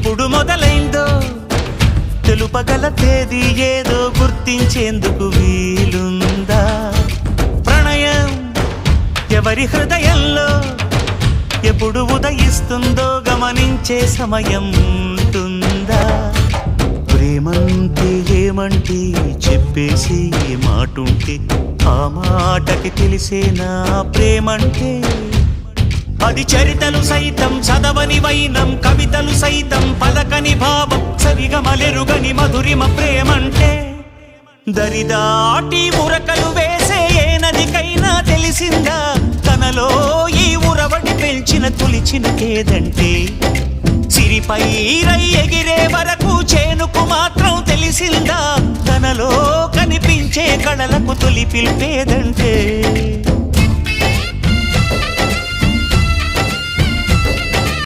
ఎప్పుడు మొదలైందో తెలుపగల తేదీ ఏదో గుర్తించేందుకు వీలుందా? ప్రణయం ఎవరి హృదయంలో ఎప్పుడు ఉదయిస్తుందో గమనించే సమయం ఉంటుందా? ప్రేమంటే ఏమంటే చెప్పేసి ఏ మాటుంటే ఆ మాటకి తెలిసేనా ప్రేమంటే? అది చరితలు సైతం చదవని వైనం, కవితలు సైతం పలకని భావం, సరిగమలెరుగని మధురిమ ప్రేమంటే. దరిదాటి ఉరకలు వేసే ఏ నదికైనా తెలిసిందా తనలో ఈ ఉరవడి పెంచిన తొలిచిన కేదంటే? సిరిపై రై ఎగిరే వరకు చేనుకు మాత్రం తెలిసిందా తనలో కనిపించే కళలకు తొలి పిలిపేదంటే?